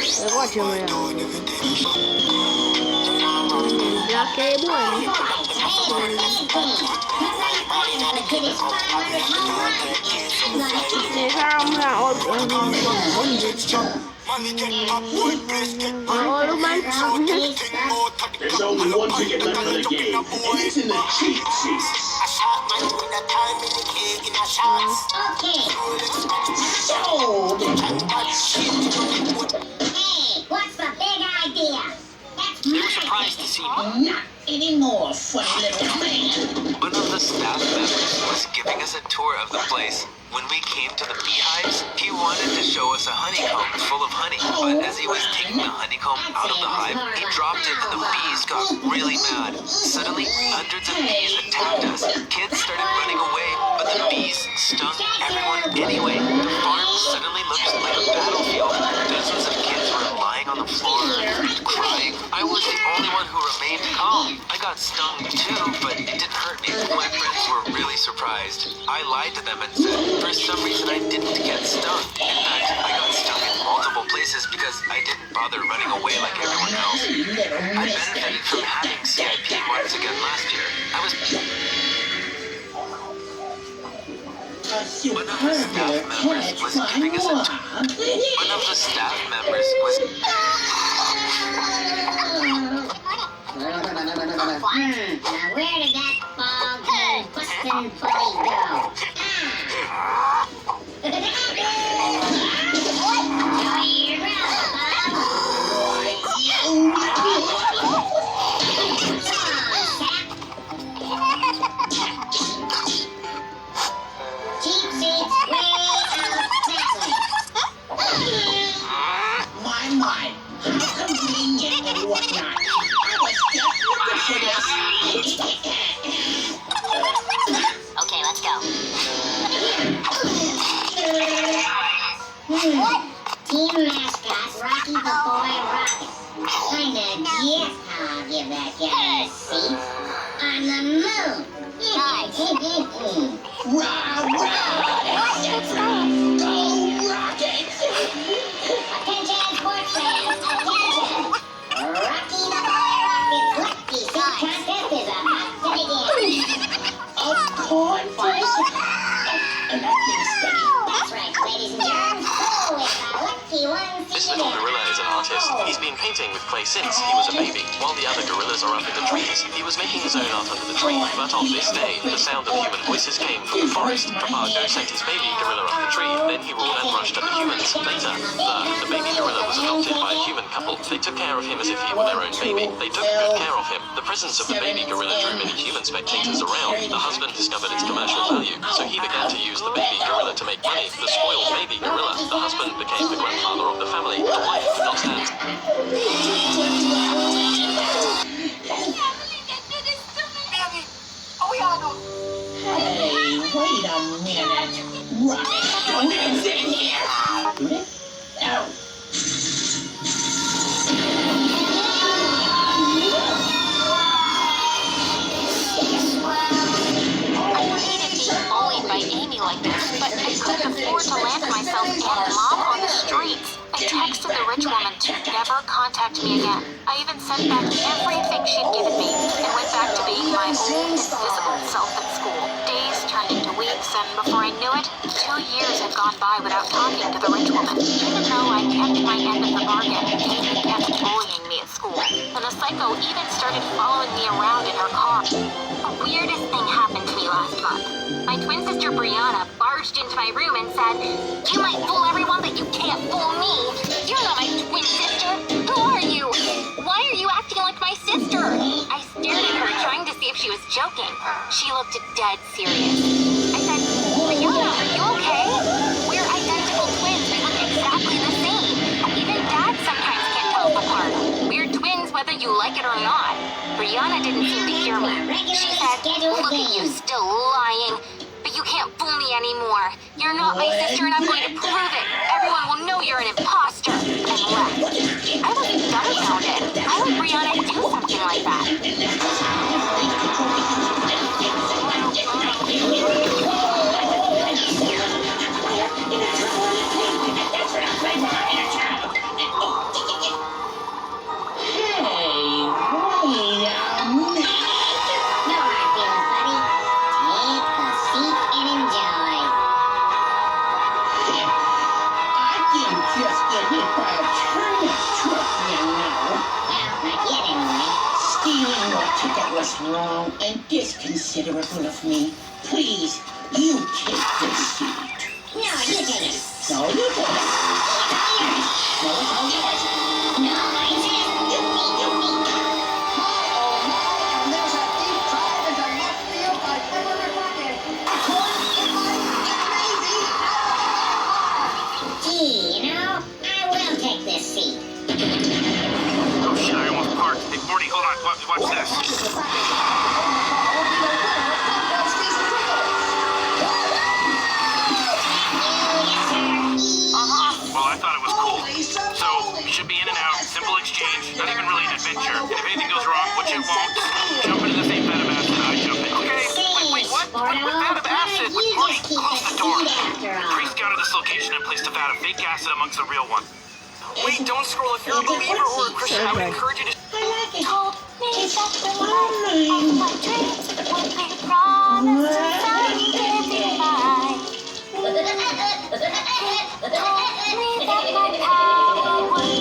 Facciamo che è buono. Ne sarà There's only one ticket left for the game, and it's in the cheat sheet. Okay. Hey, what's the big idea? That's They were surprised to see me. not anymore, funny little man. One of the staff members was giving us a tour of the place. When we came to the beehives, he wanted to show us a honeycomb full of honey. But as he was taking the honeycomb out of the hive, he dropped it and the bees got really mad. Suddenly, hundreds of bees attacked us. Kids started running away, but the bees stung everyone anyway. The farm suddenly looked like a battlefield. Dozens of kids were lying on the floor, crying. I was the only one who remained calm. I got stung too, but it didn't hurt me. My friends were really surprised. I lied to them and said, for some reason I didn't get stung. In fact, I got stung in multiple places because I didn't bother running away like everyone else. I benefited from having CIP once again last year. I was... One of the staff members was giving us a tour. One of the staff members was... Now where did that bald bustin' buddy go? My, how convenient and whatnot. I was just looking for this. Okay, let's go. Team mascot Rocky the Boy Rocket. Kinda guess how I'll give that guy a seat on the moon. Rah, rah, etc. Go Rockets! Attention, sports fans, attention! Rocky the Boy Rocket's Lucky Seat Contest is about to begin. Of course. And that thing's steady. That's right, ladies and germs. Who is the lucky one This seated little in? gorilla is an artist. He's been painting with clay since he was a baby. While the other gorillas are up in the trees, he was making his own art under the tree. But on this day, the sound of human voices came from the forest. Papago sent his baby gorilla up the tree. Then he roared and rushed at the humans. Later, the baby gorilla was adopted by a human couple. They took care of him as if he were their own baby. They took good care of him. The presence of the baby gorilla drew many human spectators around. The husband discovered its commercial value, so he began to use the baby gorilla to make money. The spoiled baby gorilla. The husband became the grandfather of the family. The wife could not stand. Hey, wait a minute. Rocket, don't exit here. No. Bullied by Amy like this, but I couldn't afford to land myself and Mom on the streets. I texted the rich woman to never contact me again. I even sent back everything she'd given me and went back to being my old invisible self at school. Days turned into weeks, and before I knew it, 2 years had gone by without talking to the rich woman. Even though I kept my end of the bargain, Amy kept bullying me at school. And the psycho even started following me around in her car. The weirdest thing happened to me last month. My twin sister Brianna barged into my room and said, "You might fool everyone, but you can't fool me. You're not my twin sister. Who are you? Why are you acting like my sister?" I stared at her, trying to see if she was joking. She looked dead serious. I said, "Brianna, are you okay? We're identical twins. We look exactly the same. Even Dad sometimes can't tell us apart. We're twins whether you like it or not." Brianna didn't seem to hear me. She said, "Look at you, still lying. But you can't fool me anymore. You're not my sister and I'm going to prove it. Everyone will know you're an imposter." And left. I was dumbfounded. Why would Brianna do something like that? That was wrong and disconsiderable of me. Please, you take this seat. No, you take it. No, you take it. No, it's all yours. No, mine's it. You me. There's a deep dive into left field by February 20th. It might amazing. Gee, you know, I will take this seat. Oh shit, I almost parked. Hey, Morty, hold on. Watch this. Well, I thought it was cool. So, you should be in and out, simple exchange, not even really an adventure. And if anything goes wrong, which it won't, jump into the same vat of acid I jump in. Okay, wait, what? What vat of acid? Morty, close the door. Trey scouted this location and placed a vat of fake acid amongst the real one. Wait, don't scroll. If you're a believer or a Christian, I would encourage you to... Told me that the life of my dreams would be promised to someday mine. Told me that my power would...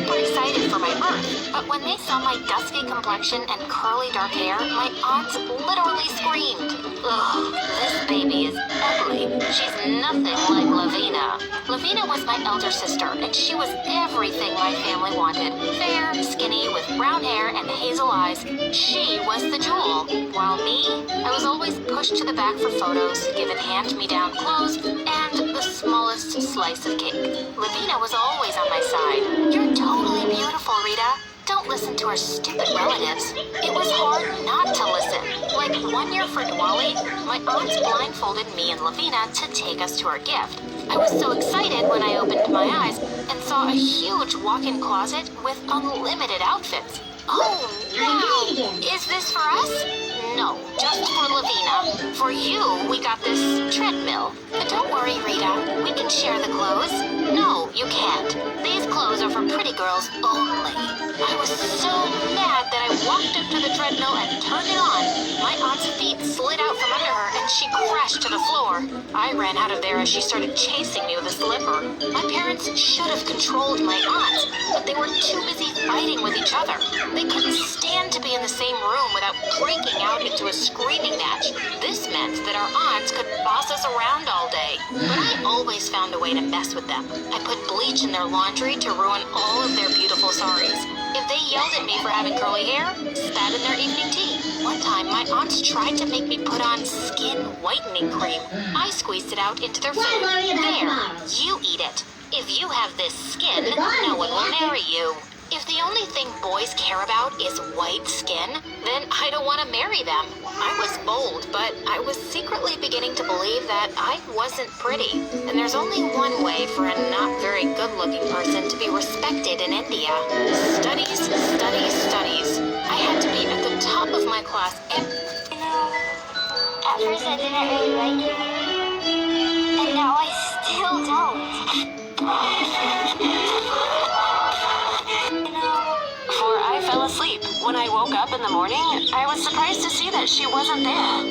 Were excited for my birth, but when they saw my dusky complexion and curly dark hair, my aunts literally screamed. Ugh, this baby is ugly. She's nothing like Lavina. Lavina was my elder sister, and she was everything my family wanted. Fair, skinny, with brown hair and hazel eyes. She was the jewel. While me, I was always pushed to the back for photos, given hand-me-down clothes, and the smallest slice of cake. Lavina was always on my side. You're totally beautiful, Rita. Don't listen to her stupid relatives. It was hard not to listen. Like 1 year for Diwali, my aunts blindfolded me and Lavina to take us to our gift. I was so excited when I opened my eyes and saw a huge walk-in closet with unlimited outfits. Oh, wow! Is this for us? No, just for Lavina. For you, we got this treadmill. But don't worry, Rita. We can share the clothes. No, you can't. These clothes are for pretty girls only. I was so mad that I walked up to the treadmill and turned it on. My aunt's feet slid out from under her and she crashed to the floor. I ran out of there as she started chasing me with a slipper. My parents should have controlled my aunts, but they were too busy fighting with each other. They couldn't stand to be in the same room without breaking out into a screaming match. This meant that our aunts could boss us around all day. But I always found a way to mess with them. I put bleach in their laundry to ruin all of their beautiful saris. If they yelled at me for having curly hair, spat in their evening tea. One time, my aunts tried to make me put on skin whitening cream. I squeezed it out into their food. There, you eat it. If you have this skin, no one will marry you. If the only thing boys care about is white skin, then I don't want to marry them. I was bold, but I was secretly beginning to believe that I wasn't pretty. And there's only one way for a not very good-looking person to be respected in India. Studies, studies, studies. I had to be at the top of my class every... You know, at first I didn't really like you. And now I still don't. Before I fell asleep. When I woke up in the morning, I was surprised to see that she wasn't there.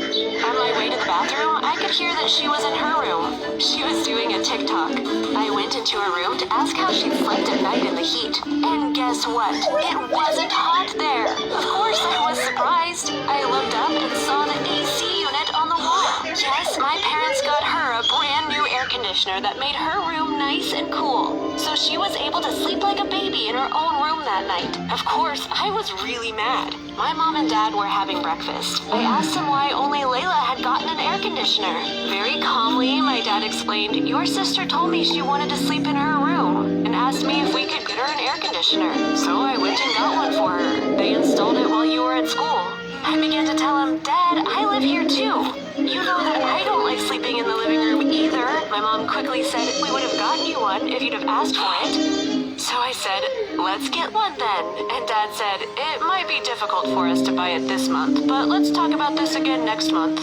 On my way to the bathroom, I could hear that she was in her room. She was doing a TikTok. I went into her room to ask how she slept at night in the heat. And guess what? It wasn't hot there. Of course, I was surprised. I looked up and saw the AC unit on the wall. Yes, my parents got her a brand new air conditioner that made her room nice and cool. So she was able to sleep like a baby in her own room that night. Of course, I was really mad. My mom and dad were having breakfast. I asked them why only Layla had gotten an air conditioner. Very calmly, my dad explained, "Your sister told me she wanted to sleep in her room and asked me if we could get her an air conditioner. So I went and got one for her. They installed it while you were at school." I began to tell him, "Dad, I live here too. You know that I don't like sleeping in the living room either." My mom quickly said, "We would have gotten you one if you'd have asked for it." So I said, "Let's get one then." And Dad said, "It might be difficult for us to buy it this month, but let's talk about this again next month."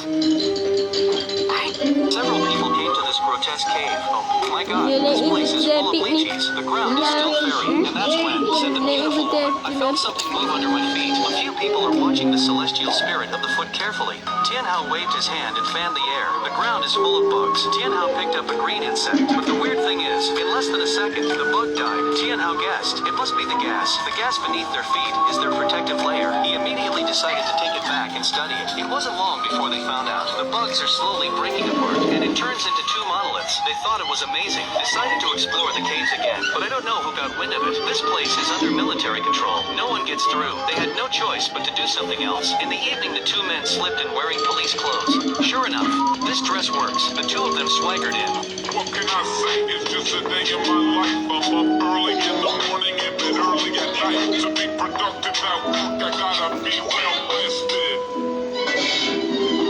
Several people came to this grotesque cave. Oh my god, this place is full of leeches. The ground is still fairy. And that's when, said the beautiful woman, I felt something move under my feet. A few people are watching the celestial spirit of the foot carefully. Tianhao waved his hand and fanned the air. The ground is full of bugs. Tianhao picked up a green insect. But the weird thing is, in less than a second, the bug died. Tianhao guessed, it must be the gas. The gas beneath their feet is their protective layer. He immediately decided to take it back and study it. It wasn't long before they found out the bugs are slowly breaking apart, and it turns into two monoliths. They thought it was amazing, decided to explore the caves again, but I don't know who got wind of it. This place is under military control. No one gets through. They had no choice but to do something else. In the evening, the two men slipped in wearing police clothes. Sure enough, this dress works. The two of them swaggered in. What can I say? It's just a day in my life. I'm up early in the morning and bed early at night. To be productive at work, I gotta be well rested.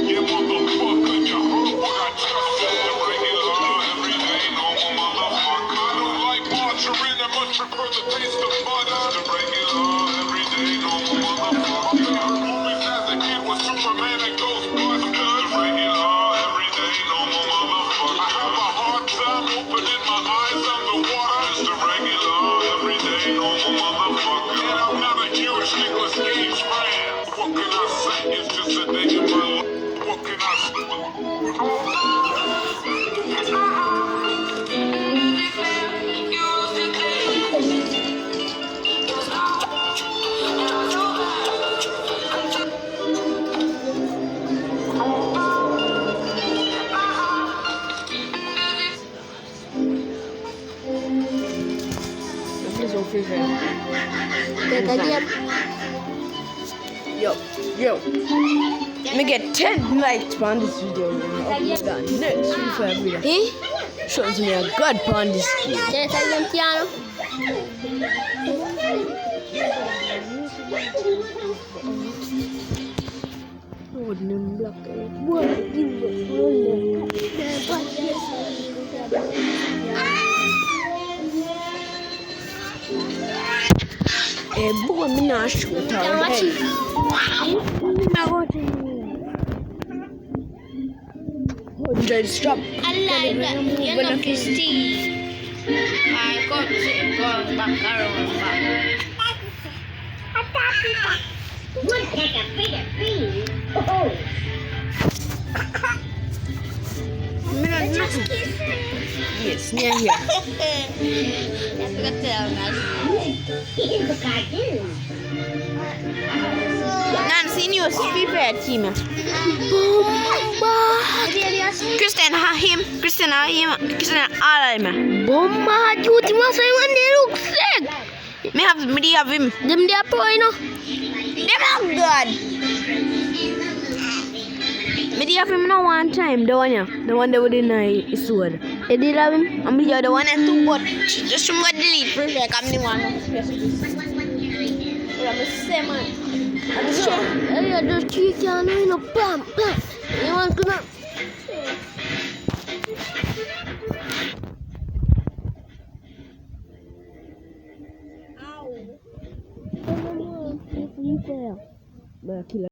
Yeah, motherfucker, you heard what I just said. Regular, everyday, normal motherfucker. I don't like margarine, I much prefer the taste of butter. The regular, everyday, normal motherfucker. Movies as a kid was Superman and Ghostbusters. The regular, everyday, normal motherfucker. I have a hard time opening my eyes underwater. Just a regular, everyday, normal motherfucker. And I'm not a huge Nicolas Cage fan. What can I say? It's just a day in my life. What can I say? This is official. Yo. Me get 10 likes on this video. Next video. Shows me a good on this game. Boy, me not sure. Stop. You're Christine. I got to go back around. Would take a bigger thing. Oh. Yes, near here. Here's a cartoon. Nancy News FIFA team. Christian Hahim. Christian Alma. Bomba, you must say when they look sick. Me have media of him. Them they are pro, you know. Them are good. Media of him no one time. The one that would deny his sword. They did have him. I'm the one that took but just from what delete for like I'm the one. I'm the same man. I just trick you, you know, bam. You want to come? But